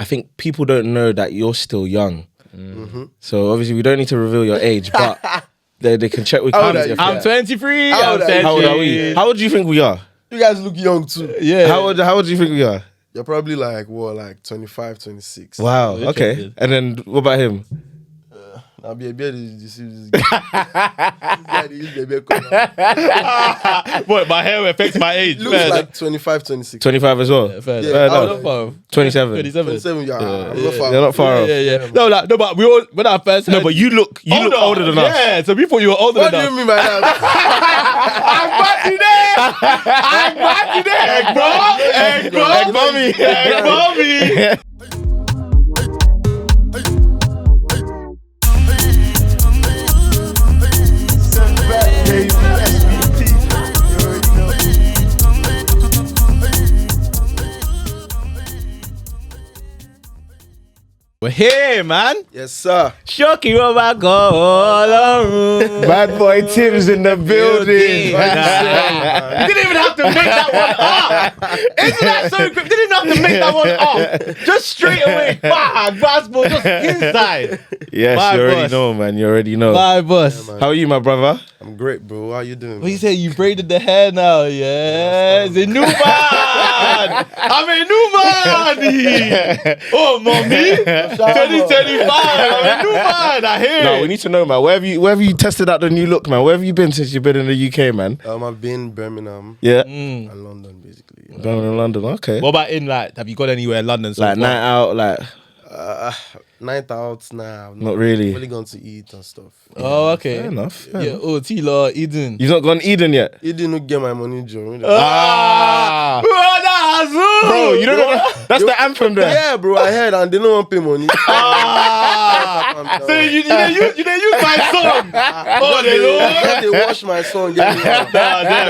I think people don't know that you're still young. Mm-hmm. So obviously we don't need to reveal your age, but they can check with How old COLLABS. are you? I'm 23. How old are you? How old are we? How old do you think we are? You guys look young too. Yeah. How old do you think we are? You're probably like 25, 26. Wow. Okay. Interesting. And then what about him? I'll be a beard. You see this guy. This guy What, my hair affects my age. looks like 25, 26. 25 as well. Fair Yeah, enough. 27. 27. 27, yeah. I'm not far. They're not far off. Yeah. No, but we all, when I first heard... No, but you look older than us. Yeah, so we thought you were older What than do us. you mean by that? I'm back today, Egg mommy. We're here, man. Yes, sir. Shocky Robert go. Bad boy Tim's in the building. You didn't even have to make that one up. Isn't that so quick? You didn't even have to make that one up. Just straight away, bang, basketball, just inside. Yes, My you already boss. know, man. You already know. My boss. man. How are you, my brother? I'm great, bro. How you doing? What you say? You braided the hair now? Yeah, it's a new man. I'm a new man. Oh, mommy, 2025. I'm a new man. I hear No, it. we need to know, man. Where have you tested out the new look, man? Where have you been since you've been in the UK, man? I've been in Birmingham Yeah. and London, basically. Down in London, okay. What about in like? Have you got anywhere in London? So Like far? night out, like Night out now. not really. Really going to eat and stuff. Oh, okay. Fair enough. Yeah. Oh, Tila, Eden. You've not gone Eden yet? You didn't get my money, Joe. Ah, bro, you don't know that's the anthem there. Yeah, bro, I heard and they don't want to pay money. So you didn't use my song. Oh, they they wash my song. Get me out.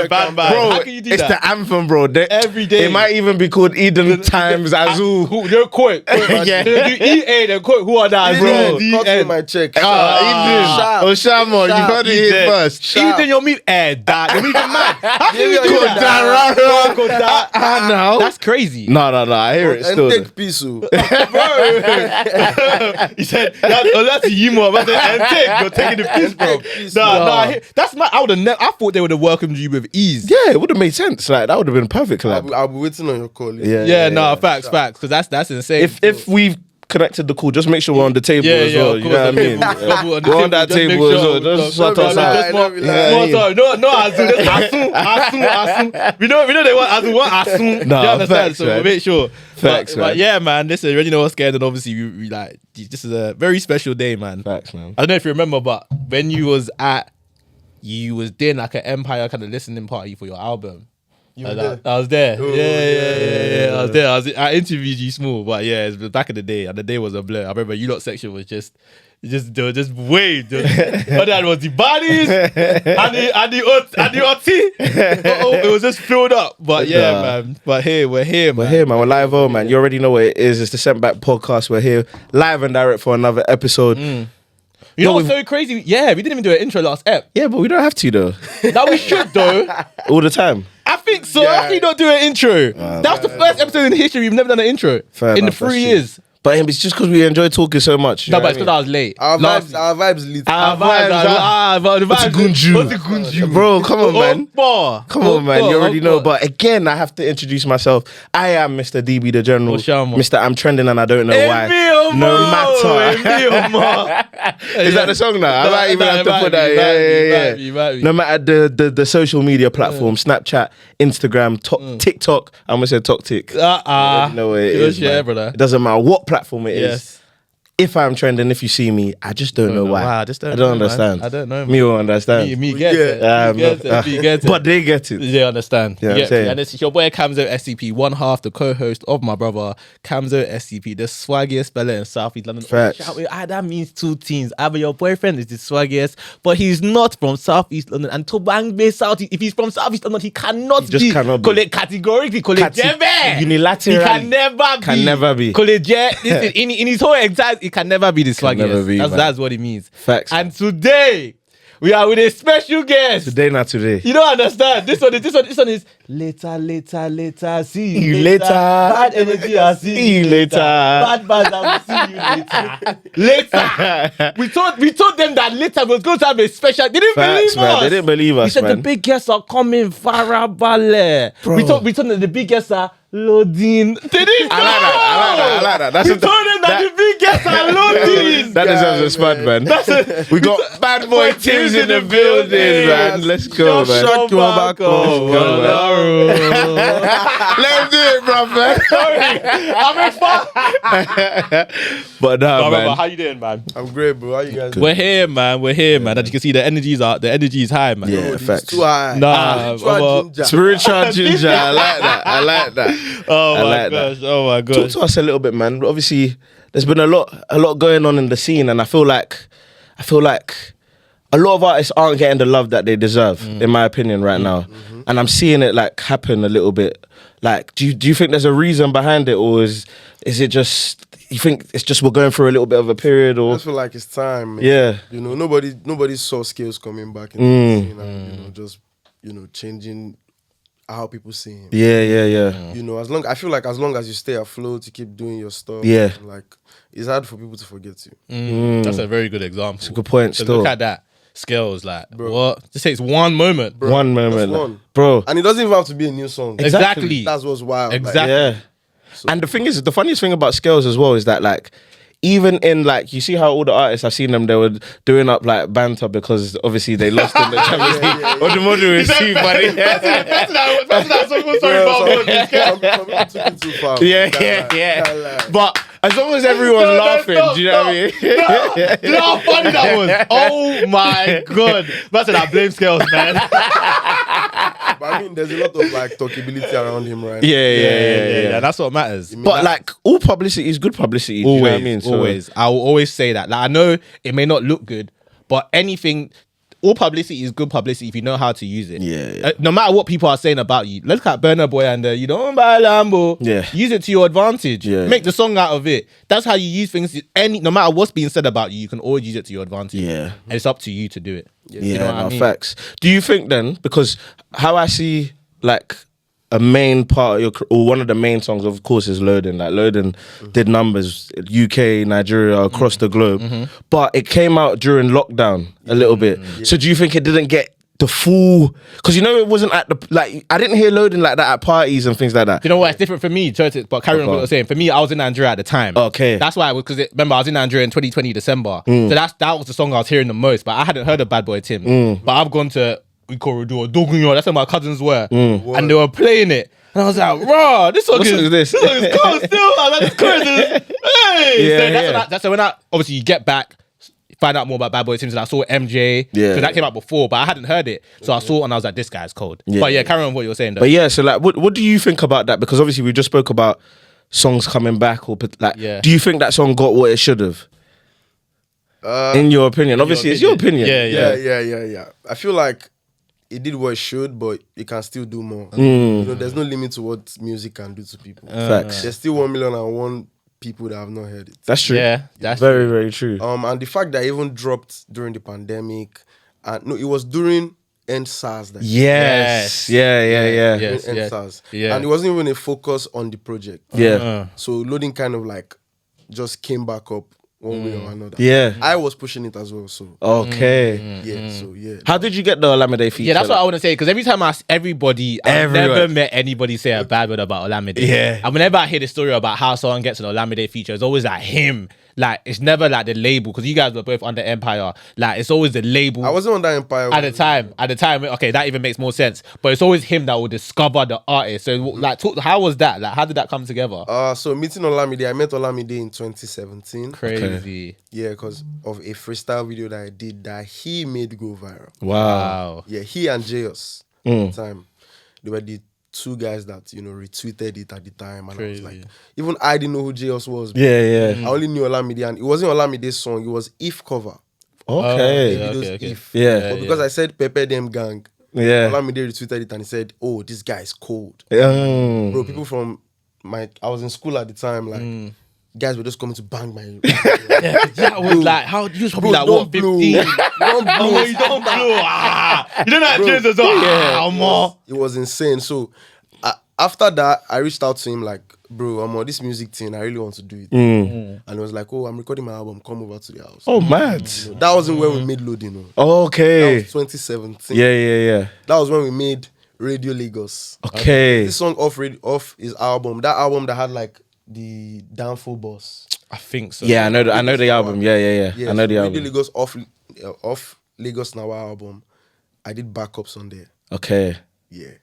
bam. Bro, How can you do it's that? the anthem, bro. Every day. It might even be called Eden times Azul. You're quick. Yeah. You EA, then quick. Who are that, bro? Cut me my check. Eden. Oh, Shamo, you heard it here first. Eden, your meat, that. Your meat, mad. How can you do Go that? down, Go down. No. That's crazy. No, I hear it And still. take peace. Bro. He said, that's you more. But you're taking the piss, bro. That's my. I thought they would have welcomed you with ease. Yeah, it would have made sense. Like that would have been a perfect collab. I'll be waiting on your call. Yeah. Facts. Because that's insane. If we've connected the call, just make sure we're on the table as well. You know what I mean? We're on that table as well. Just sort us out. No, Azu. We know they want Azu. Nah, You understand? facts, So man. we'll make sure. Facts, but man. yeah, man. Listen, you already know what's going on. Obviously, we like this is a very special day, man. Facts, man. I don't know if you remember, but when you was doing like an Empire kind of listening party for your album. You were there? I was there. Oh, Yeah. I was there. I interviewed you small, but yeah, it was back in the day, and the day was a blur. I remember you lot section was just waved. All that was the bodies and the OT. It was just filled up. But yeah, man. But we're here, man. We're here, man. We're live on, man. You already know what it is. It's the Sent Back podcast. We're here live and direct for another episode. You know what's so crazy? Yeah, we didn't even do an intro last ep. Yeah, but we don't have to though. Now we should though. All the time. I think so. How can you not do an intro? That's the first episode in history we've never done an intro. Fair in the enough, 3 that's years. But it's just because we enjoy talking so much. No, but it's because I was late. Our vibes lead. Our vibes. What's a gunju? Bro, come on, man. Come on, man. You already know. But again, I have to introduce myself. I am Mr. DB the General. Mr. I'm trending and I don't know why. No matter. Is that the song now? I might even have to put that. Yeah. No matter the social media platform, Snapchat, Instagram, TikTok. I'm going to say TokTik. No way it is, man. brother. It doesn't matter what platform it is. Yes. If I'm trending, if you see me, I just don't know why. Wow, I don't understand. Man. I don't know. Me will understand. Me get it. Me get it. But they get it. They understand. Yeah, I'm saying. And it's your boy Camzo SCP, one half the co-host of my brother Camzo SCP, the swaggiest fella in South East London. Facts. That means two things. Either your boyfriend is the swaggiest, but he's not from South East London. And to bang me South East, if he's from South East London, he cannot just be. Cannot be. Categorically, Unilateral. He can never be. Listen, in his whole exact, he can never be the swaggiest. never be, man. That's what it means. Facts. And today, We are with a special guest. Today, not today. You don't understand. This one is later. See you later. Bad energy, I'll see you later. Bad I'll see you later. We told them that later was going to have a special. They didn't believe man. us. They didn't believe us. We said man. the big guests are coming. Farabale. We told them the big guests are loading. They didn't know. I like that. We told them that the big guests are loading. That deserves a spot, man. We got bad boy TIMZ in the building, man. Let's go, man. Shut your back off. Let him do it, bro, man. Sorry, I'm in fun. But nah, man. How you doing, man? I'm great, bro. How you guys doing? We're here, man. As you can see, the energy is high, man. Yeah, It's facts. too high. Nah, Spiritual ginger. I like that. Oh I my like gosh. that. Oh my Talk gosh. to us a little bit, man. Obviously, there's been a lot going on in the scene, and I feel like a lot of artists aren't getting the love that they deserve, in my opinion, right now. And I'm seeing it like happen a little bit. Like, do you think there's a reason behind it, or is it just you think it's just we're going through a little bit of a period, I or just feel like it's time, man. yeah, You know, nobody saw skills coming back in the scene and, just, changing how people see him. yeah. You know, I feel like as long as you stay afloat, you keep doing your stuff. Yeah. Like, it's hard for people to forget you. That's a very good example. It's a good point. 'Cause Still, look at that. Scales, like, what? Just takes one moment. Bro, one moment, that's like, one. bro. And it doesn't even have to be a new song. Exactly. That's what's wild. like, Exactly. Yeah. And the thing is, the funniest thing about Scales as well is that, like, even in, like, you see how all the artists, I've seen them, they were doing up, like, banter because obviously they lost in the Champions League. Or the model is too funny. some people took it too far. Yeah. Can't lie. But as long as everyone's laughing, do you know what I mean? You know how funny that was? Oh my god. That's I blame Scales, man. But I mean, there's a lot of, like, talkability around him right now. Yeah. That's what matters. But, like, all publicity is good publicity. Do you know what I mean? So- Always. I will always say that. Like, I know it may not look good, but all publicity is good publicity if you know how to use it. Yeah. No matter what people are saying about you. Let's look at Burna Boy and you don't buy a Lambo. Yeah. Use it to your advantage. Yeah. Make the song out of it. That's how you use things. No matter what's being said about you, you can always use it to your advantage. Yeah. And it's up to you to do it. Yeah, You know what I mean? facts. Do you think then, because how I see, like, a main part of your, or one of the main songs, of course, is Loading. Like, Loading did numbers, UK, Nigeria, across the globe. But it came out during lockdown a little bit. So do you think it didn't get the full, because it wasn't at the, like, I didn't hear Loading like that at parties and things like that. You know what? It's different for me, but carry on what you're saying. For me, I was in Nigeria at the time. Okay. That's why, because remember, I was in Nigeria in 2020 December. So that was the song I was hearing the most. But I hadn't heard of Bad Boy Tim. But I've gone to Ikorodu or Dogunyo. That's where my cousins were, and they were playing it. And I was like, "Raw, this song is this? This song is cool still. I like this chorus. Hey, so when I obviously you get back, find out more about Bad Boy Tim, and I saw MJ. Yeah. So that came out before, but I hadn't heard it. So I saw it and I was like, this guy's cold. Yeah. But yeah, carry on what you were saying though. But yeah, so like, what do you think about that? Because obviously we just spoke about songs coming back, or like, do you think that song got what it should have? In your opinion, obviously it's your opinion. Yeah. I feel like it did what it should, but it can still do more. There's no limit to what music can do to people. Facts. There's still 1,000,001 people that have not heard it. That's true. Yeah, that's very, very true. And the fact that it even dropped during the pandemic, and no, it was during End SARS. Yes. End SARS. Yeah. And it wasn't even a focus on the project. Yeah. So Loading kind of like just came back up one way or another. Yeah. I was pushing it as well. So Okay. yeah. How did you get the Olamide feature? Yeah, that's what I want to say. Because every time I ask everybody, I've never met anybody say a bad word about Olamide. Yeah. And whenever I hear the story about how someone gets an Olamide feature, it's always like him. Like, it's never like the label. Because you guys were both under Empire. Like, it's always the label. I wasn't on that Empire At the time, okay, that even makes more sense. But it's always him that will discover the artist. So, like, how was that? Like, how did that come together? So meeting Olamide, I met Olamide in 2017. Crazy. Yeah, because of a freestyle video that I did that he made go viral. Wow. Yeah, he and Jayus at the time, they were the two guys that retweeted it at the time, and Crazy. I was like, even I didn't know who Jayus was. Yeah. I only knew Olamide, and it wasn't Olamide's song; it was If cover. Okay. Videos okay. If. Yeah. But because I said Pepe Dem Gang, Yeah. Olamide retweeted it and he said, "Oh, this guy is cold, Mm. bro." People from I was in school at the time, like guys were just coming to bang my. That was like, how you was probably like what 15? You don't blow. You don't blow. You don't know James as well. It was insane. So after that, I reached out to him like, bro, I'm on this music thing. I really want to do it. And he was like, oh, I'm recording my album. Come over to the house. Oh, mad. That wasn't when we made Loading. Okay. That was 2017. Yeah. That was when we made Radio Lagos. Okay. This song off his album. That album that had like the Downfall Boss. I think so. Yeah, I know the album. Yeah. I know the album. Radio Lagos off Lagos Now album. I did backups on there. Okay. Yeah.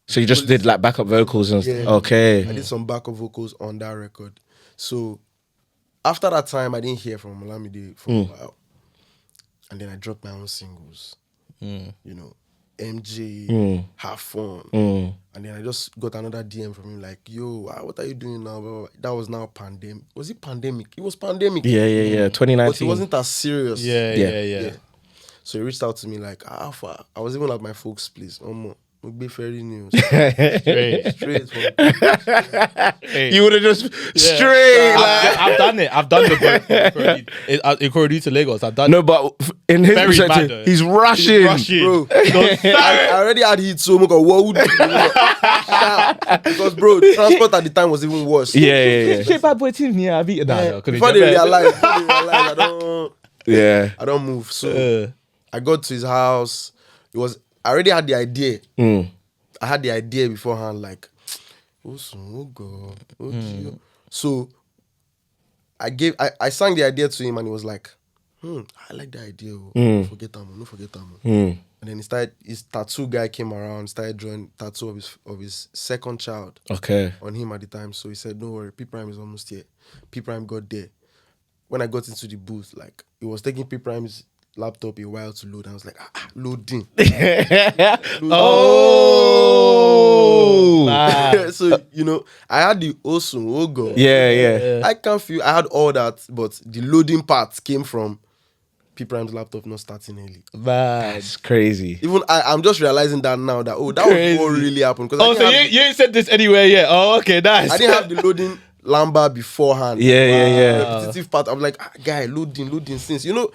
So you just did like backup vocals and stuff. Okay. I did some backup vocals on that record. So after that time, I didn't hear from OLAMIDE for a while. And then I dropped my own singles. You know, MJ, Have Fun. And then I just got another DM from him like, yo, what are you doing now? Blah, blah, blah. That was now pandemic. Was it pandemic? It was pandemic. Yeah. 2019. But it wasn't as serious. Yeah. So he reached out to me like, Alpha. I was even at my folks' place. Be very news. Straight. You would have just straight. I've done it. I've done the Ikorodu to Lagos. I've done. No, but in his Very perspective, bad, he's rushing. Bro. I already had heat, so I'm like, what would you do? Because bro, transport at the time was even worse. Yeah. Straight bad boy team. Yeah, I've eaten that. Before they realized, I don't move. So I got to his house. I already had the idea. I had the idea beforehand, like, So I sang the idea to him and he was like, I like the idea. No forget them. And then his tattoo guy came around, started drawing tattoo of his second child. Okay. On him at the time. So he said, don't worry, P Prime is almost here. P Prime got there. When I got into the booth, like, it was taking P Prime's laptop a while to load. I was like, loading. So, you know, I had the awesome logo. Yeah. I had all that, but the loading part came from P Prime's laptop not starting early. That's crazy. Even I'm just realizing that now that, that was what really happened. So you ain't said this anywhere yet. Oh, okay, nice. I didn't have the loading Lamba beforehand. Yeah. Repetitive part. I'm like, guy, loading since. You know,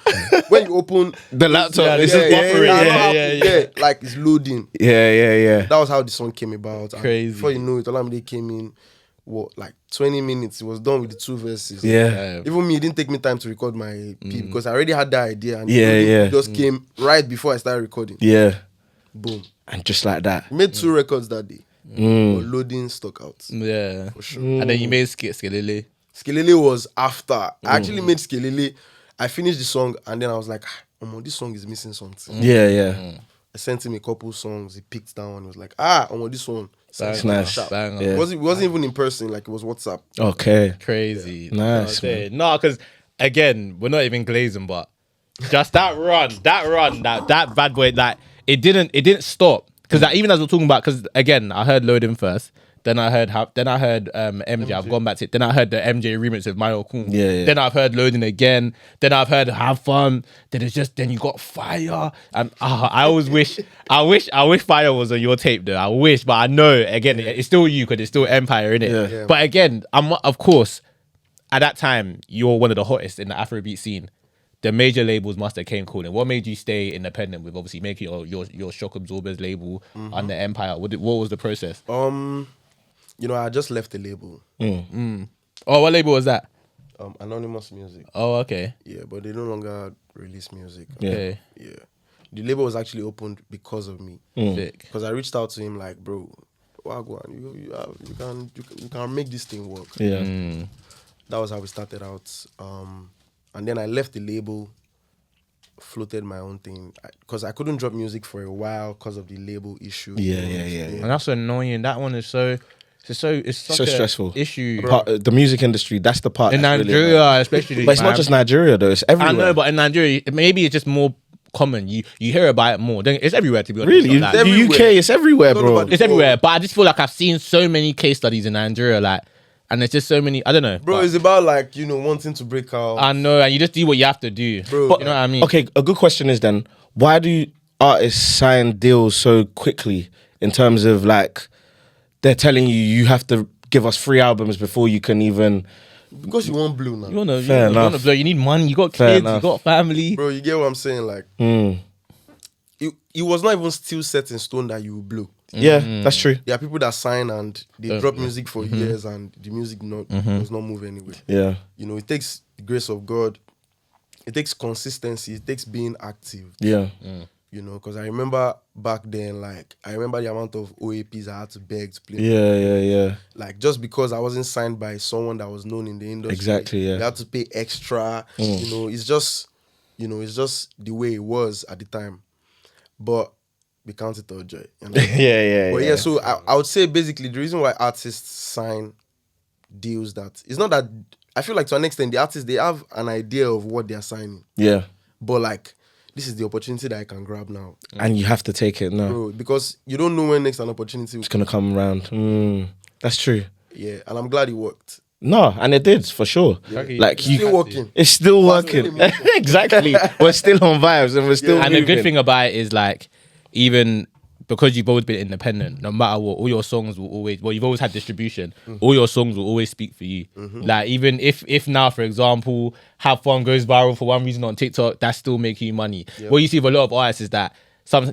when you open the laptop, it's just buffering. Yeah, like it's loading. Yeah. That was how the song came about. Crazy. And before you know it, OLAMIDE came in, like 20 minutes. It was done with the 2 verses. Yeah. Even me, it didn't take me time to record my P because I already had that idea. And it just came right before I started recording. Yeah. Boom. And just like that. We made 2 records that day. Loading stock out. Yeah. For sure. And then you made Skelele. Skelele was after. I actually made Skelele. I finished the song and then I was like, this song is missing something. Yeah. I sent him a couple songs. He picked down and was like, this one. That's nice. Yeah. It wasn't even in person. Like, it was WhatsApp. Okay. Crazy. Nice. No, because again, we're not even glazing, but just that run, that bad boy, like it didn't stop. Because even as we're talking about, because again, I heard Loading first, then I heard MJ. I've gone back to it. Then I heard the MJ remix of Mayo Kun. Yeah. Then I've heard Loading again. Then I've heard Have Fun. Then you got Fire. And I wish Fire was on your tape though. I wish, but I know again it's still you because it's still Empire in it. Yeah. But again, of course, at that time you're one of the hottest in the Afrobeat scene. The major labels must have came calling. What made you stay independent with obviously making your Shock Absorbers label under Empire? What was the process? I just left the label. Oh, what label was that? Anonymous Music. Oh, okay. Yeah, but they no longer release music. Yeah. Yeah. The label was actually opened because of me. Sick. Because I reached out to him like, bro, Wagwan, you can make this thing work. Yeah. That was how we started out. And then I left the label, floated my own thing because I couldn't drop music for a while because of the label issue. Yeah. And that's annoying. That one is so stressful issue. The music industry, that's the part in that's Nigeria, really especially. But it's not just Nigeria though; it's everywhere. I know, but in Nigeria, maybe it's just more common. You hear about it more. It's everywhere, to be honest. Really, like, the UK, it's everywhere, bro. It's everywhere. But I just feel like I've seen so many case studies in Nigeria, like. And there's just so many, I don't know. Bro, it's about like, wanting to break out. I know, and you just do what you have to do. Bro, but, you know what I mean? Okay, a good question is then, why do artists sign deals so quickly in terms of like, they're telling you have to give us 3 albums before you can even Because you want blue now. You wanna blow. You need money. You got kids. You got family. Bro, you get what I'm saying? Like, it was not even still set in stone that you will blow. Yeah, that's true. There are people that sign and they drop music for years and the music does not move anyway. Yeah. You know, it takes the grace of God. It takes consistency. It takes being active. Yeah. You know, because I remember back then, like, I remember the amount of OAPs I had to beg to play. Yeah. Like, just because I wasn't signed by someone that was known in the industry. Exactly, yeah. You had to pay extra. You know, it's just the way it was at the time. But we count it all joy. You know? yeah. So I would say basically the reason why artists sign deals that it's not that I feel like to an extent the artists they have an idea of what they're signing. Yeah. But like this is the opportunity that I can grab now. And you have to take it now. Bro, because you don't know when next an opportunity it's gonna come around. That's true. Yeah, and I'm glad it worked. No, and it did for sure. Yeah. Like it's still working. It's still working. Exactly. We're still on vibes and we're still And moving. the good thing about it is like even because you've always been independent, no matter what, all your songs will always, well, you've always had distribution, all your songs will always speak for you. Like, even if now, for example, Have Fun goes viral for one reason on TikTok, that's still making you money. What you see with a lot of artists is that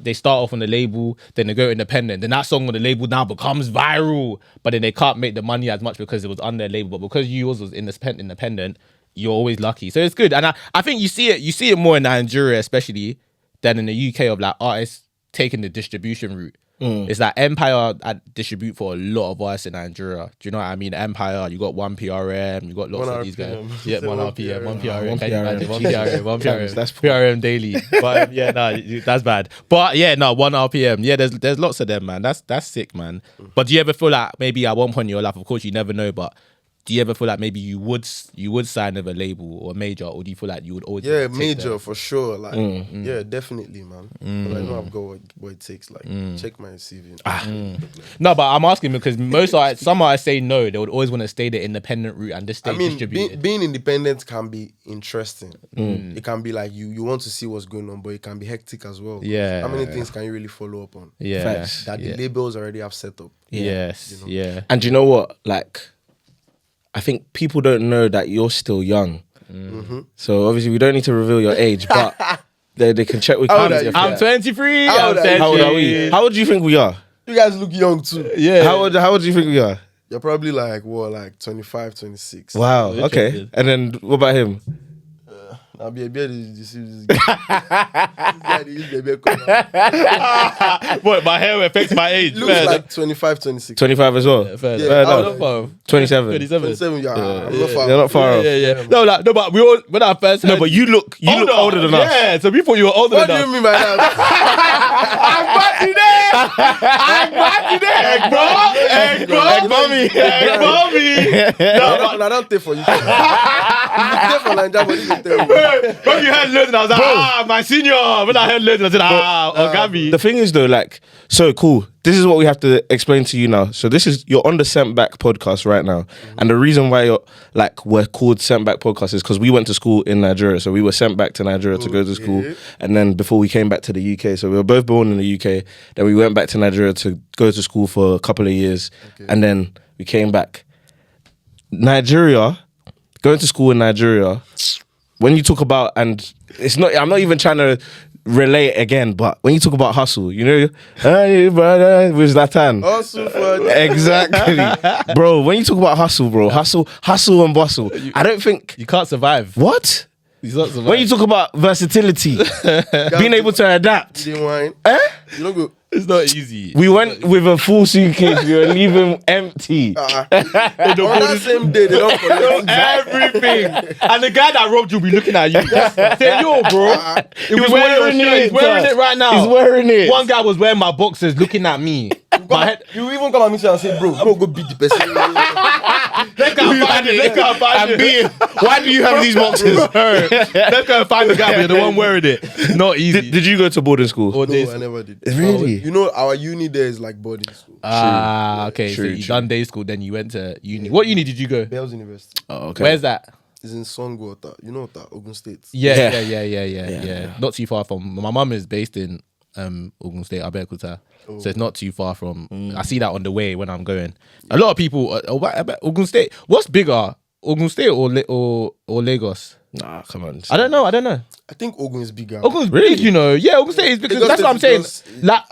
they start off on the label, then they go independent, then that song on the label now becomes viral, but then they can't make the money as much because it was on their label, but because yours was independent, you're always lucky. So it's good. And I think you see it more in Nigeria, especially, than in the UK of like artists taking the distribution route. It's like Empire distribute for a lot of artists in Nigeria. Do you know what I mean? Empire, you got 1PRM, you got lots of these guys. Yeah, 1RPM, 1PRM. Can you imagine? 1PRM. That's PRM daily. But yeah, that's bad. But yeah, 1RPM. Yeah, there's lots of them, man. That's sick, man. But do you ever feel like maybe at one point in your life, of course you never know, but do you ever feel like maybe you would sign with a label or a major, or do you feel like you would always major for sure, like yeah, definitely, man. But I know I've got what it takes. Like check my CV. No, but I'm asking because some artists say no, they would always want to stay the independent route and just stay distributed. Being independent can be interesting. It can be like you want to see what's going on, but it can be hectic as well. Yeah, how many things can you really follow up on? Yeah, that the labels already have set up. Yes, you know? And you know what, like, I think people don't know that you're still young. So obviously we don't need to reveal your age, but they can check with you. I'm 23. How old are we? How old do you think we are? You guys look young too. Yeah. How old do you think we are? You're probably like 25, 26. Wow. Okay. And then what about him? I'll be a beard. What, my hair affects my age? Looks like 25, 26. 25 as well? Yeah, 27. 27, yeah. I'm not far. You're not far off. Yeah. No, but we all, when I first heard... No, but you look older than us. Yeah, so we thought you were older than us. What do you mean by that? I'm back there, Egg mommy. No, don't take for you. You take for Nigeria, but you can tell me. When you heard loads, I was like, my senior. When I heard loads, I said, Ogami. The thing is though, like, so cool. This is what we have to explain to you now. So you're on the Sent Back podcast right now. And the reason why we're called Sent Back podcast is because we went to school in Nigeria. So we were sent back to Nigeria to go to school. And then before we came back to the UK, so we were both born in the UK. Then we went back to Nigeria to go to school for a couple of years. And then we came back. Nigeria, going to school in Nigeria, when you talk about, and I'm not even trying to relate again, but when you talk about hustle, you know, hey brother, with Zlatan. Hustle for exactly. Bro, when you talk about hustle, bro, hustle and bustle, I don't think you can't survive. What? When you talk about versatility, being able to adapt. You don't go. It's not easy. We went with a full suitcase. We were leaving empty. On that same day, they don't collect everything. And the guy that robbed you will be looking at you. Say, yo, bro. He was wearing it. He's wearing it right now. He's wearing it. One guy was wearing my boxers looking at me. You even come at me and say, bro, go beat the person. Let's go find it. Why do you have these boxes? Let's go find the guy, but you're the one wearing it. Not easy. Did you go to boarding school? No, I never did. Really? You know, our uni there is like boarding school. Okay. So you done day school, then you went to uni. What uni did you go? Bells University. Oh, okay. Where's that? It's in Songwater. You know that? Ogun State. Yeah. Not too far from. My mum is based in Ogun State, Abeokuta. So it's not too far from. I see that on the way when I'm going. A lot of people. Ogun State. What's bigger, Ogun State or Lagos? Nah, come on. I don't know. I think Ogun is bigger. Ogun's big, you know. Yeah, Ogun State is because Lagos that's what I'm saying. Like,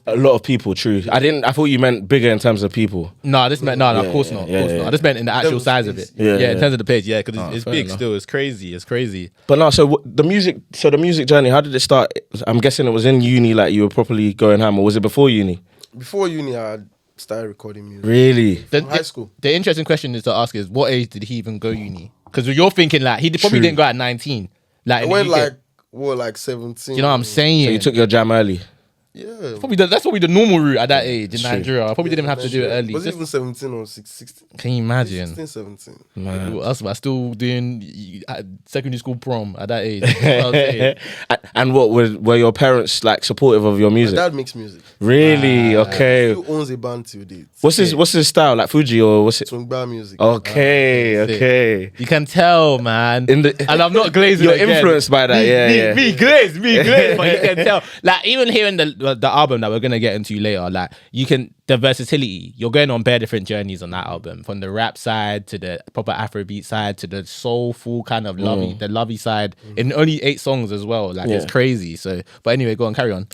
A lot of people, true. I thought you meant bigger in terms of people. No, this meant of course not. I just meant in the actual size of it. Yeah, in terms of the page. Yeah, because it's big enough. still. It's crazy. But no, so the music journey, how did it start? I'm guessing it was in uni, like you were properly going ham, or was it before uni? Before uni, I started recording music. Really? From high school. The interesting question is to ask is, what age did he even go uni? Because you're thinking like he probably didn't go at 19. Like I went like 17. You know what I'm saying? So you took your jam early. Yeah. That's probably the normal route at that age in Nigeria. I probably didn't have to do it early. Was it even 17 or 16? Can you imagine? 16, 17. Man. Us, but still doing secondary school prom at that age. That's what I'm saying. And what were your parents like supportive of your music? My dad makes music. Really? Okay. He owns a band till date. What's his style? Like Fuji or what's it? Tungba music. Okay. You can tell, man. And I'm not glazing. You're influenced by that. Me glaze, but you can tell. Like even hearing the album that we're gonna get into later, like you can the versatility. You're going on bare different journeys on that album, from the rap side to the proper Afrobeat side to the soulful kind of lovey side. In only 8 songs as well. Like it's crazy. So, but anyway, go on, carry on.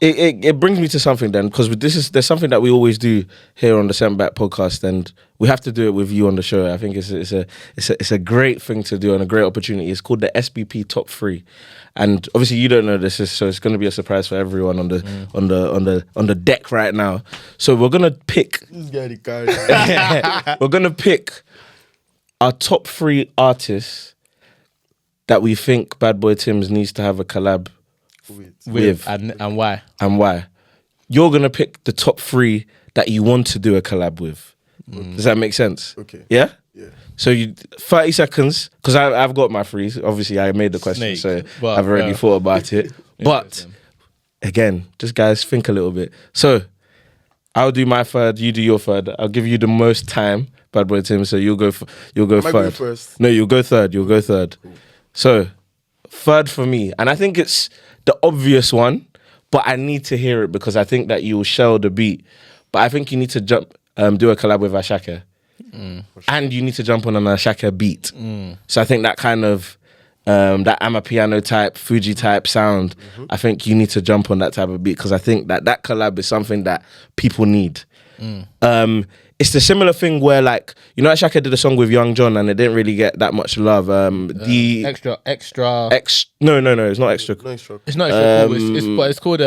It brings me to something then, because there's something that we always do here on the Sent Back podcast, and we have to do it with you on the show. I think it's a great thing to do and a great opportunity. It's called the SBP Top 3, and obviously you don't know this, so it's going to be a surprise for everyone on the deck right now. So we're gonna pick. This guy the carry. We're gonna pick our top 3 artists that we think Bad Boy Timz needs to have a collab with and why? And why? You're gonna pick the top 3 that you want to do a collab with. Does that make sense? Okay. Yeah? Yeah. So 30 seconds, because I've got my 3. Obviously, I made the question, so I've already thought about it. But again, just guys, think a little bit. So I'll do my 3rd, you do your 3rd. I'll give you the most time, Bad Boy Tim. So you'll go Am I going 3rd. first? No, you'll go 3rd. You'll go 3rd. Cool. So 3rd for me, and I think it's the obvious one, but I need to hear it because I think that you will shell the beat. But I think you need to do a collab with Ashaka. And you need to jump on an Ashaka beat. So I think that kind of that Amapiano type, Fuji type sound, I think you need to jump on that type of beat because I think that collab is something that people need. It's the similar thing where, like, you know, Ashaka did a song with Young John and it didn't really get that much love. The extra. No, it's not extra. No extra. It's not extra cool. But it's called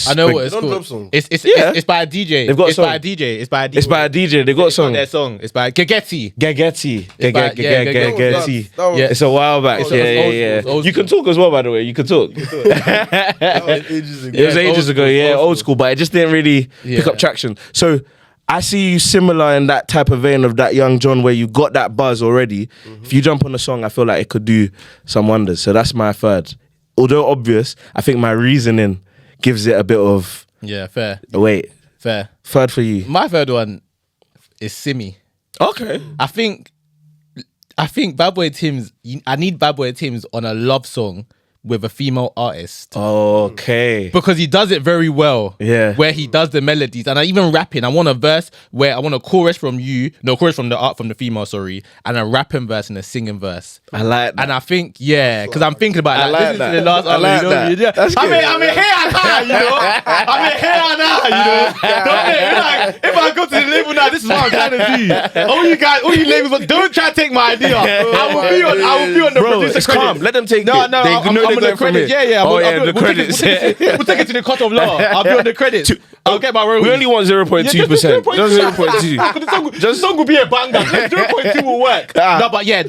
I know what it's called. It's by a DJ. They've got it's a song. by a DJ. It's by a DJ. It's by a DJ. They got a song. Their song. It's by Gegeti. Gegeti. Yeah. It's a while back. Yeah. You can talk as well, by the way. You can talk. That was ages ago. It was ages ago. Yeah, old school, but it just didn't really pick up traction. So I see you similar in that type of vein of that Young John where you got that buzz already. If you jump on the song, I feel like it could do some wonders. So that's my 3rd. Although obvious, I think my reasoning gives it a bit of fair. Wait. Fair. 3rd for you. My 3rd one is Simi. Okay. I think Bad Boy Timz, I need Bad Boy Timz on a love song with a female artist. Okay. Because he does it very well. Yeah. Where he does the melodies. And I even rapping. I want a verse where I want a chorus from the female, and a rapping verse and a singing verse. I like that. And I think, because I'm thinking about I like that. The last I like that. Yeah. That's I'm good. here now, you know. I'm here now, you know. Don't if I go to the label now, this is what I'm trying to do. All you labels, don't try to take my idea. I will be on the producer it's credits. calm. Let them take No, it. I'm on the credits. Yeah. The credits. We'll take it to the court of law. I'll be on the credits. I'll get my royalties. We only want 0.2%. Just 0.2. The song will be a banger. 0.2 will work. No, but yeah,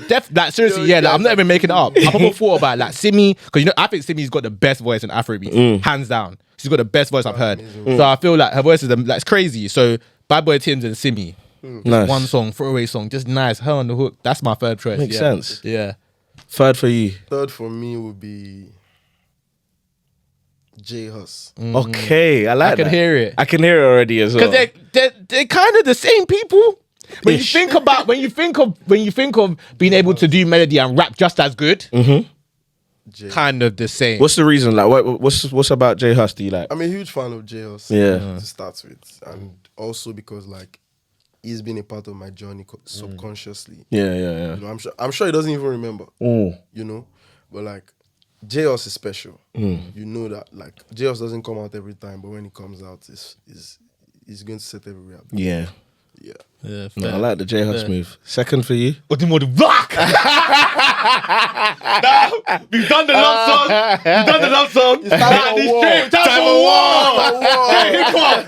seriously, I'm not even making it up. I probably thought about like Simi, because I think Simi's got the best voice in Afrobeat, hands down. She's got the best voice I've heard. So I feel like her voice is it's crazy. So Bad Boy Timz and Simi, nice. One song, throwaway song, just nice. Her on the hook. That's my 3rd choice. Makes sense. Yeah. 3rd for you. 3rd for me would be J Hus. Okay, I like that. I can hear it. I can hear it already as well. Because they're kind of the same people. When you think of being able to do melody and rap just as good, kind of the same. What's the reason? Like, what's about J Hus do you like? I'm a huge fan of J Hus. Yeah. To start with, and also because like he's been a part of my journey subconsciously. Yeah, yeah, yeah. You know, I'm sure he doesn't even remember. You know, but like J-Us is special. You know that like J-Us doesn't come out every time, but when it comes out, it's going to set everywhere up. Yeah. Yeah. Yeah, No, I like the J-Hus move. Second for you? Odimodu Black. Now, we've done the love song. We've done the love song. Time for war. Hip hop.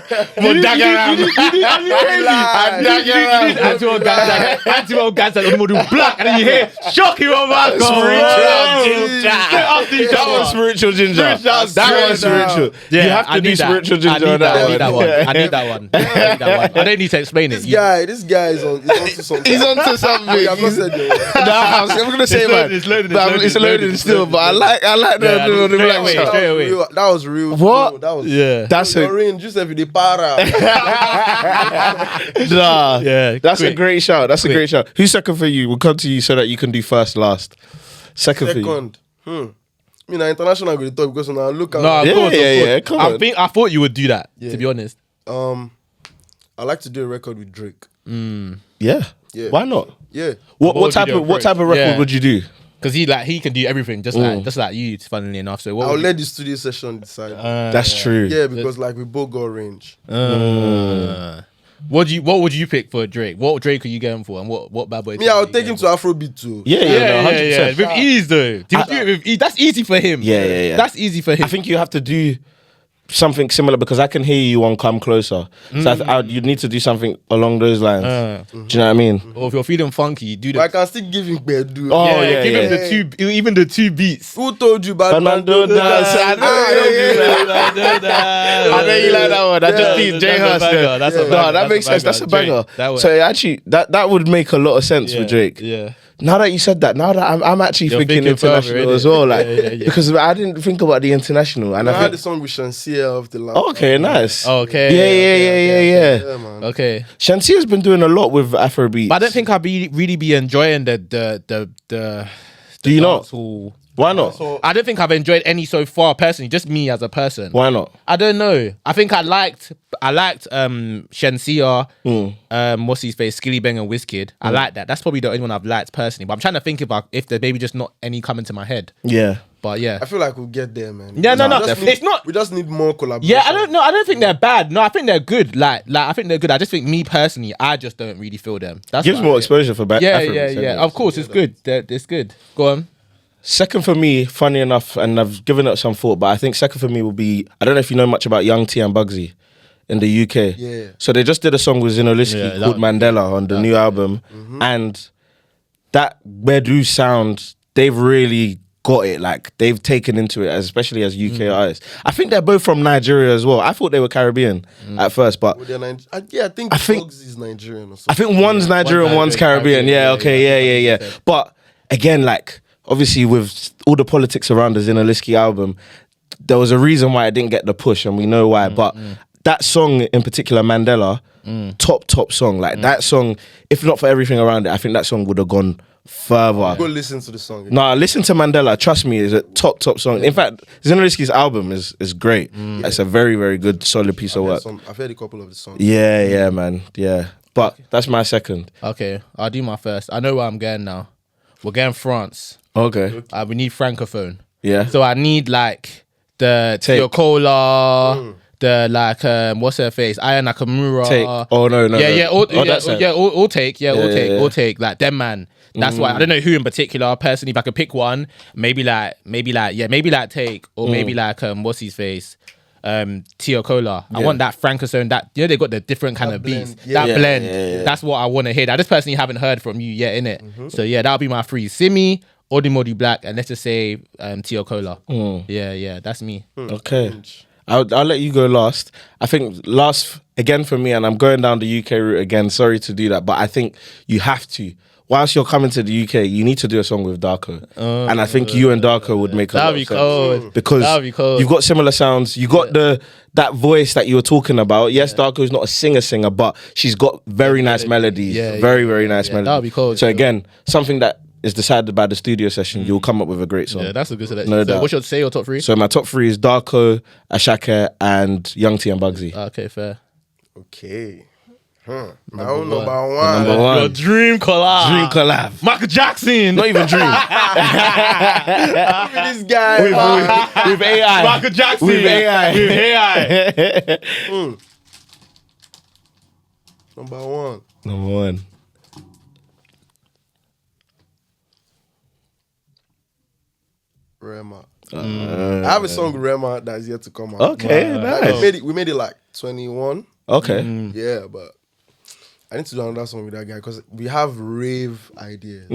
Anti-war guys like Odimodu Black, and then you hear Shocky Romance. That was spiritual ginger. That was spiritual. Yeah, you have to do spiritual ginger on that one. I need that one. I don't need to explain it. This guy is onto something. He's onto something. I've not said that. I'm gonna say, man, it's loaded still. But I like the black straight away. That was real. What? That was That's your range. Just if you para. Nah, Yeah, that's quick. a great shout. That's a great shout. Who's second for you? We'll come to you so that you can do first, last. Second for you. Second. I mean, international going to talk because when I look at No, of course. Come on. I thought you would do that. To be honest. I like to do a record with Drake. Yeah. Why not? Yeah. What type of record would you do? Because he can do everything, just like you, funnily enough. So I'll let the studio session decide. That's true. Yeah, because like we both got range. What would you pick for Drake? What Drake are you going for, and what bad boy? Me, I'll take him to Afrobeat too. Yeah, 100%. With ease though. Do it with ease. That's easy for him. Yeah. That's easy for him. I think you have to do something similar because I can hear you on Come Closer. So you need to do something along those lines. Do you know what I mean? Or if you're feeling funky, do But I that. can still give him Bedu. Oh, Give him the two beats. Who told you bad man don't don't dance? dance? I know you like that one. I just need J-Hus. That makes sense. That's a banger. So actually, that would make a lot of sense for Drake. Yeah. Now that you said that, I'm actually thinking international as well, like because I didn't think about the international. And I I had think the song with Shansia of the last. okay, nice. Okay. Yeah. Yeah, man. Okay. Shansia's been doing a lot with Afrobeats. But I don't think I'd really be enjoying the Do you not? dancehall. Why not? I don't think I've enjoyed any so far personally, just me as a person. Why not? I don't know. I think I liked Shensia, what's his face, Skilly Bang and Wizkid. I like that. That's probably the only one I've liked personally. But I'm trying to think if there's maybe just not any coming to my head. Yeah. But yeah. I feel like we'll get there, man. Yeah, no. It's not. We just need more collaboration. Yeah, I don't think they're bad. No, I think they're good. Like I think they're good. I just think me personally, I just don't really feel them. That's Gives more exposure for Afrobeats. Yeah. Of course, it's good. It's good. Go on. Second for me, funny enough, and I've given it some thought, but I think second for me will be, I don't know if you know much about Young T and Bugsy in the UK. Yeah. So they just did a song with Zinoliski called Mandela on the new album. And that Bedu sound, they've really got it. Like, they've taken into it, especially as UK artists. I think they're both from Nigeria as well. I thought they were Caribbean at first, but I think Bugsy is Nigerian or something. I think one's Nigerian, one's Caribbean. Yeah. But again, like, obviously with all the politics around the Zinoliski album, there was a reason why it didn't get the push, and we know why. But that song in particular, Mandela, top song. Like that song, if not for everything around it, I think that song would have gone further. Go listen to the song. Nah, listen to Mandela. Trust me, it's a top song. In fact, Zinoliski's album is great. It's a very, very good, solid piece of work. I've heard a couple of the songs. Yeah, man. Yeah. But that's my second. Okay, I'll do my first. I know where I'm going now. We're going France. Okay. We need francophone. Yeah. So I need like the Teokola, the like what's her face, Aya Nakamura. Take. Oh no. All take. Like them man. That's why I don't know who in particular. Personally, if I could pick one, maybe like Take, or maybe like what's his face. Teokola. I want that francophone, that they got the different kind of beats. Blend. That's what I want to hear. I just personally haven't heard from you yet, innit? So yeah, that'll be my three. Simi, Odimodu Black, and let's just say Teokola. Yeah, that's me. Okay. I'll let you go last. I think last, again for me, and I'm going down the UK route again, sorry to do that, but I think you have to. Whilst you're coming to the UK, you need to do a song with Darko. And I think you and Darko would make a lot of sense. Cold. Because you've got similar sounds. You got that voice that you were talking about. Yes, Darko's not a singer, but she's got very nice melodies. Very, very nice melodies. That'll be cold. So again, something that is decided by the studio session, you'll come up with a great song. Yeah, that's a good selection. No So doubt. what's your top three? So my top three is Darko, Ashake, and Young T and Bugsy. Okay, fair. Okay. My own number Number one. one. Your dream collab. Dream collab. Michael Jackson. Not even dream. This guy. with AI. Michael Jackson. With AI. With AI. Number one. Number one. Rema. I have a song with Rema that is yet to come out. Okay, Like, nice. we made it like 21. Okay. Yeah, but I need to do another song with that guy because we have rave ideas.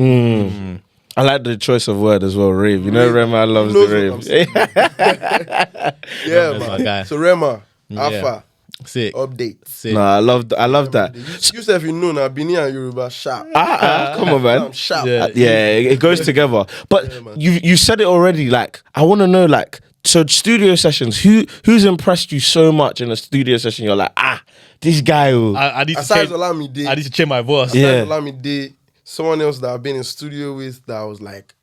I like the choice of word as well, rave. You know, Rema loves He the knows what I'm rave. Yeah, my man. guy. So Rema, Alpha, Sick. update. Sick. No, I love that. You say if you know now, Bini and Yoruba sharp. Come on, man. I'm sharp. Yeah. Yeah, it goes together. But man. you said it already. Like, I want to know, like, so studio sessions. Who's impressed you so much in a studio session? You're like, this guy. I need to Aside change. Olamide, I need to change my voice. Yeah. Olamide, someone else that I've been in studio with that I was like,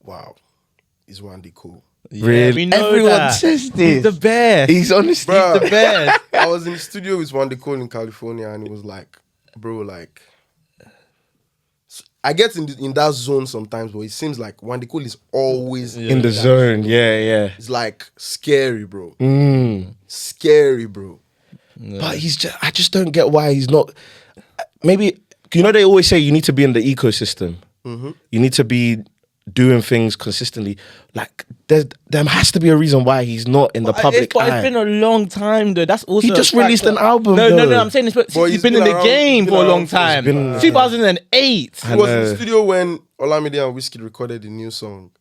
wow, he's one day cool. Really? we know Everyone that. says this. He's the best. He's honestly Bruh. the best. I was in the studio with One Day Cole in California, and it was like, bro, like, I get in that zone sometimes, but it seems like One Day Cole is always In the zone. Yeah. It's like scary, bro. Mm. Scary, bro. But I just don't get why he's not. Maybe, you know, they always say you need to be in the ecosystem. Mm-hmm. You need to be doing things consistently. Like, there has to be a reason why he's not in the public But eye. it's been a long time, though. That's also He just released an album. No, though. I'm saying this. He's he's been in been the around- game he's for a been long around for- time. he's been- 2008. He was in know. the studio when Olamide and Wizkid recorded the new song.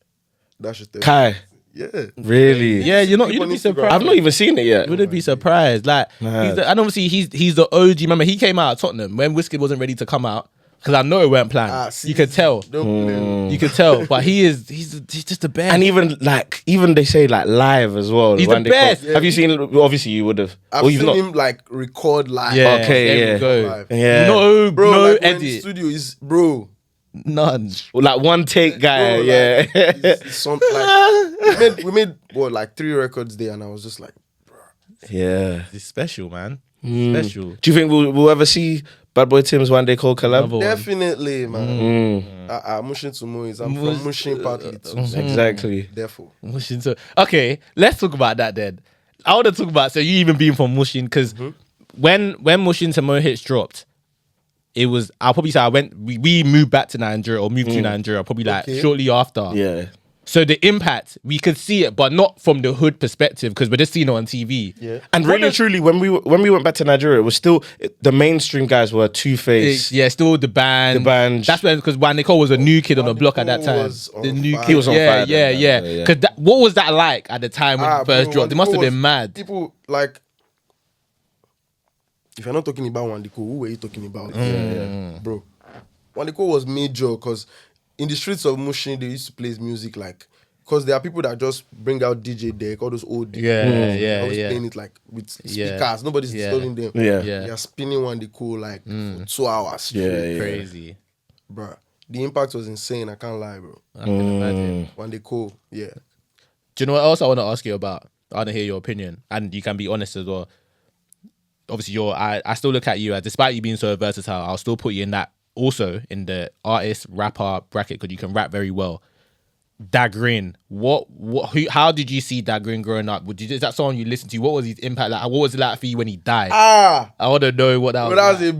That should tell you. Kai, Yeah. really? Yeah, you'd People be on Instagram. surprised. I've not even seen it yet. Wouldn't be surprised. Like, Mad. and obviously he's the OG. Remember, he came out at Tottenham when Wizkid wasn't ready to come out. Because I know it weren't planned. See, You could tell. Don't blame. You could tell. But he's just the best. And even they say like live as well. He's when the they come- best. Have you seen? Obviously, you would have. I've Or you've seen not. him like record live. yeah, Okay, there yeah. we go. Live. Yeah. No, Bro, no like when the edit. studio is, bro. None. Like one take guy. Bro, yeah. like, it's something like we made what, like 3 records there, and I was just like, yeah. It's special, man. Special. Do you think we'll ever see Bad Boy Tim's One Day Call collab? Another one. definitely, man. Mushin to Moise. I'm from Mushin partly too. Exactly. Therefore, Mushin. So, okay, let's talk about that then. I want to talk about, so you even being from Mushin, because when Mushin to Mo Hits dropped, it was, I'll probably say we moved back to Nigeria or moved to Nigeria probably like shortly after. Yeah. So the impact, we could see it, but not from the hood perspective because we're just seeing it on TV. yeah. And really and truly, when we went back to Nigeria, it was still the mainstream guys were Two-Face. Yeah, still the band. The band. That's when, because One Day Cole was a new kid on the block at that time. Was on The new fire. kid He was on yeah, fire yeah, then, yeah. yeah. Because what was that like at the time when it first dropped? It must have been mad. People like, if you're not talking about One Day Cole, who were you talking about? Bro, One Day Cole was major because in the streets of Mushin, they used to play his music like, because there are people that just bring out DJ deck, all those old always playing it like with speakers. Nobody's disturbing them. Yeah. They are spinning One Day Cole like for 2 hours straight. Yeah. Crazy. Bro, the impact was insane. I can't lie, bro. I can imagine. One Day Cole, yeah. Do you know what else I want to ask you about? I want to hear your opinion, and you can be honest as well. Obviously, I still look at you as, despite you being so versatile, I'll still put you in that, also in the artist rapper bracket, because you can rap very well. Dagrin, how did you see Dagrin growing up? Is that someone you listened to? What was his impact like? What was it like for you when he died? I want to know what that was. But that like. was a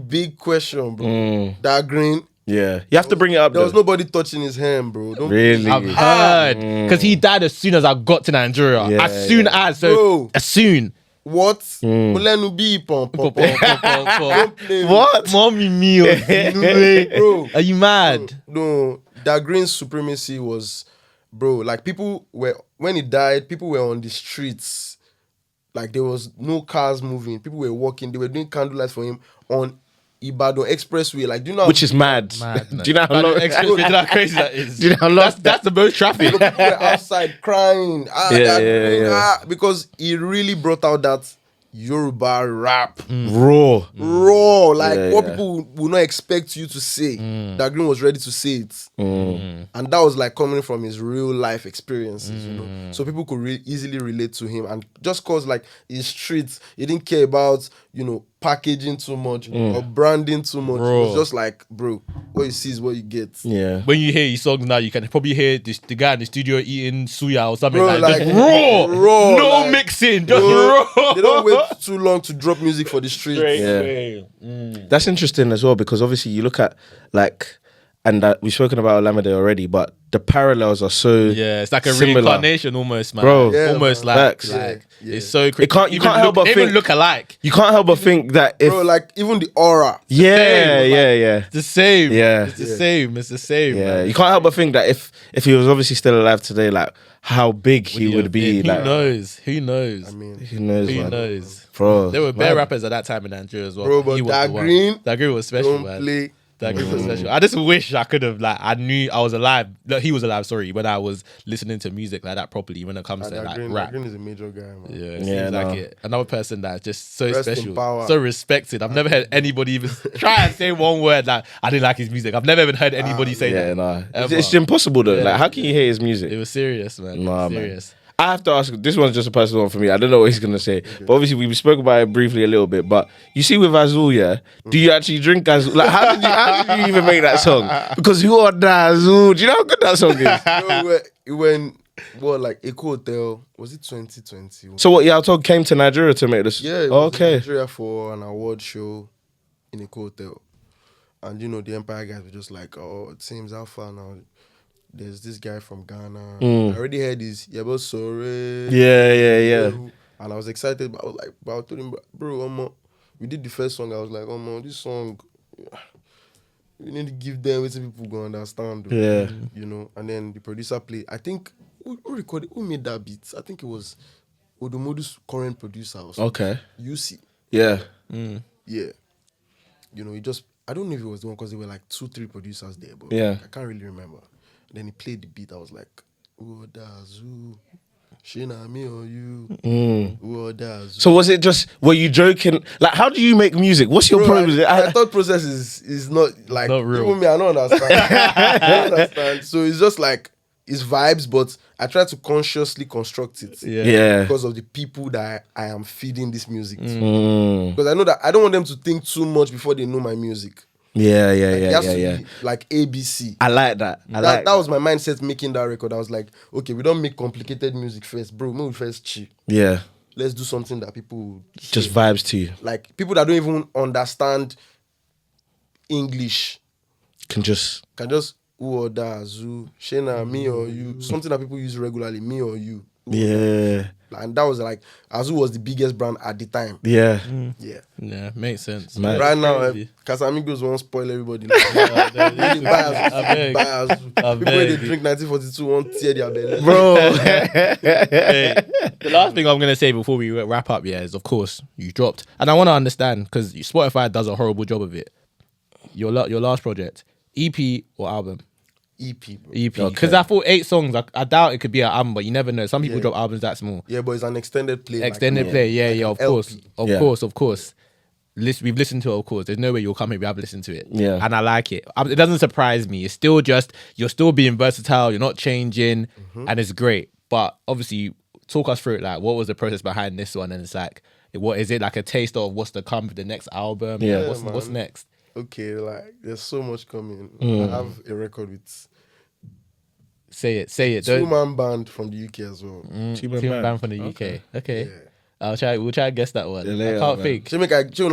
big question, bro. That green. Yeah. You have to bring it up. There was though. nobody touching his hand, bro. Don't Really? I've heard because he died as soon as I got to Nigeria. Yeah, as soon as as soon. What? Olenu be pom pom pom. Don't play What? Mommy meal. Bro. Are you mad? No, that green supremacy was, bro. Like people were, when he died, people were on the streets. Like there was no cars moving. People were walking. They were doing candlelight for him on Ibadan Expressway. Like, do you know? Which is mad. Do you know how long? Do you know how crazy that is? Do you know how long? That's the most traffic. people were outside crying. Because he really brought out that Yoruba rap. Raw. Raw, like what yeah. people would not expect you to say. That Green was ready to say it. And that was like coming from his real life experiences, you know. So people could easily relate to him. And just cause like his streets, he didn't care about packaging too much or branding too much. Bro. It's just like, bro, what you see is what you get. Yeah. When you hear his songs now, you can probably hear the guy in the studio eating suya or something Bro, like just raw, no like, mixing, just bro, raw. They don't wait too long to drop music for the streets. That's interesting as well, because obviously you look at like, and we've spoken about Olamide already, but the parallels are so Yeah, it's like a similar. reincarnation almost, man. Bro. Yeah, Almost man. like, Facts. it's so crazy. You can't help but they even think- look alike. You can't help but think that if Bro, like even the aura. yeah, same, yeah. It's the same. Yeah. It's the same. It's the same. Yeah, man. you can't help but think that if he was obviously still alive today, like how big he would be. Who Like knows? Who knows? I mean, who knows, Who man? knows? Bro, There were bare man. rappers at that time in Nigeria as well. Bro, but He was that the one. green, That green was special, don't man. play. That group was special. I just wish I could have, like, I knew I was alive. Like, he was alive, sorry, when I was listening to music like that properly when it comes to like rap. Green is a major guy, man. Yeah, it Yeah, seems no. like it. Another person that's just so Rest in special, power. so respected. I've never heard anybody even try and say one word like I didn't like his music. I've never even heard anybody say Yeah, that. nah. Ever. It's impossible though. Yeah. Like, how can you hate his music? It was serious, man. Nah, Serious. I have to ask. This one's just a personal one for me. I don't know what he's gonna say, but obviously we spoke about it briefly a little bit. But you see, with Azul, yeah, do you actually drink Azul? Like, how did you even make that song? Because who are that Azul? Do you know how good that song is? When like Eco Hotel, was it 2020? So what? Yaltog came to Nigeria to make this. Yeah, it was in okay. Nigeria for an award show in Eco Hotel. And the Empire guys were just like, oh, it seems how far now. There's this guy from Ghana. I already heard his Yabo Sore. Yeah. And I was excited, but I was like, I told him, bro, we did the first song. I was like, this song, you need to give them what people go understand. Yeah. And then the producer played. I think who made that beat? I think it was Odomodu's current producer or something. Okay. UC. Yeah. Yeah. He just, I don't know if it was the one because there were like 2-3 producers there, but Yeah. I can't really remember. Then he played the beat. I was like, "Oh, Dazu, Shina, me or you? Oh, Dazu." So was it just? Were you joking? Like, how do you make music? What's your problem? with it? My thought process is not like Not real. even me. I don't understand. I don't understand. So it's just like it's vibes, but I try to consciously construct it. Yeah. Because of the people that I am feeding this music to. Mm. Because I know that I don't want them to think too much before they know my music. Yeah. It has to be like ABC. I like that. That was my mindset making that record. I was like, okay, we don't make complicated music first, bro. Move first cheap. Yeah. Let's do something that people will Just hear. vibes to you. Like people that don't even understand English Can just. can just who or da, zoo, Shena, me or you. Something that people use regularly, me or you. Yeah. And that was like, Azu was the biggest brand at the time. Yeah. Yeah. Yeah, makes sense. Man. Right now, Crazy. Casamigos won't spoil everybody. Like, really buy Azu. People when they drink 1942 won't tear their belly. Bro. Hey, the last thing I'm gonna say before we wrap up, is of course you dropped, and I want to understand because Spotify does a horrible job of it. Your last project, EP or album? EP, bro. EP. Because I thought 8 songs. I doubt it could be an album, but you never know. Some people drop albums that small. Yeah, but it's an extended play. Extended play, yeah, of course, LP. of course. We've listened to it, of course. There's no way you'll come here we have listened to it. Yeah. And I like it. It doesn't surprise me. It's still just, you're still being versatile, you're not changing, and it's great. But obviously, talk us through it. Like, what was the process behind this one? And it's like, what is it like a taste of what's to come for the next album? Yeah. What's next? Okay, like, there's so much coming. I have a record with Say it. 2-man band from the UK as well. Two-man band from the UK. Okay. We'll try to guess that one. Yeah, later, I can't man. think.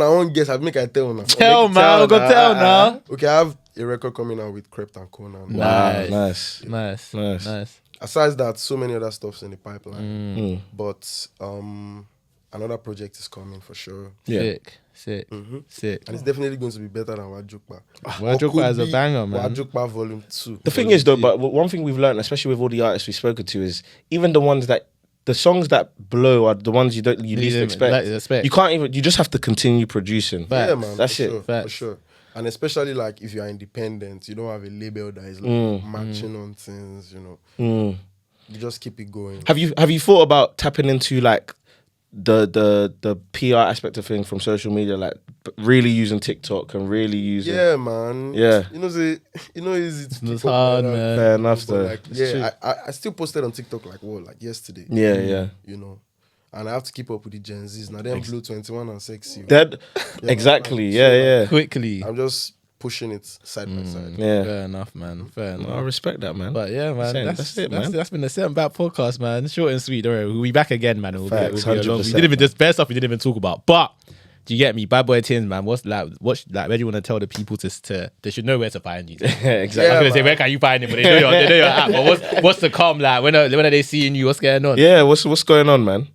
I won't guess. I make I tell now. Tell, man. We're going to tell now. Okay, I have a record coming out with Crept and Conan. Wow. Nice. Nice. Aside that, so many other stuff's in the pipeline. But another project is coming for sure. Yeah. Sick. And it's definitely going to be better than Wajukpa. Wajukpa is a banger, man. Wajukpa Volume 2. The thing is, though, but one thing we've learned, especially with all the artists we've spoken to, is even the songs that blow are the ones you least expect. You can't even. You just have to continue producing. Yeah, man. That's for it. Sure, for sure. And especially like if you are independent, you don't have a label that is like matching on things. You just keep it going. Have you thought about tapping into like the PR aspect of things from social media, like really using TikTok and really using? Yeah, man. Yeah. Easy to It's hard, man. Fair enough, though. Like, I still posted on TikTok like yesterday. Yeah. You know, and I have to keep up with the Gen Zs. Now them Blue 21 and Sexy. That exactly. Yeah. Quickly. I'm just pushing it side by side. Yeah. Fair enough, man. Fair enough. I respect that, man. But yeah, man, That's it, man. That's been the Setting Back podcast, man. Short and sweet. Don't worry, we'll be back again, man. Facts, We'll be along. We 100%, didn't even just bare stuff we didn't even talk about. But do you get me? Bad Boy TIMZ, man. Where do you want to tell the people to they should know where to find you? Exactly. I was gonna say where can you find him, but they know your app. But what's to come? Like when are they seeing you? What's going on? Yeah, what's going on, man?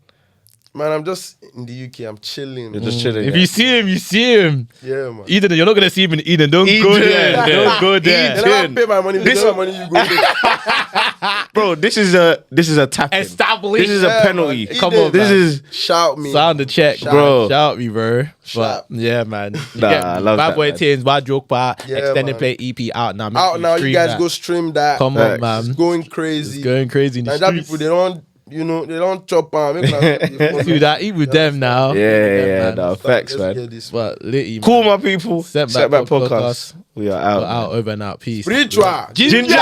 Man, I'm just in the UK. I'm chilling. You're just chilling. If you see him, you see him. Yeah, man. Eden, you're not gonna see him in Eden. Don't go there. Don't go there. They never pay my money. This money you go there. Bro, this is a tap. Established. This is a penalty. Man. Come on, This man. is Shout me. Sound the check, Shout. bro. Shout me, bro. Shout. But yeah, man. I love Bad that, Boy man. TIMZ, Bad Joke Part, Yeah, Extended man. Play EP out now. Make Out sure now, you stream guys that. go stream that. Come on, man. It's going crazy. It's going crazy in the And that streets. people, they don't chop on. Dude, I eat with them now. yeah, man. no, facts, man. But litty, Cool, man. my people. Set Set Back Back podcast. We are We're out. out over and out. Peace. Spiritual. Ginger.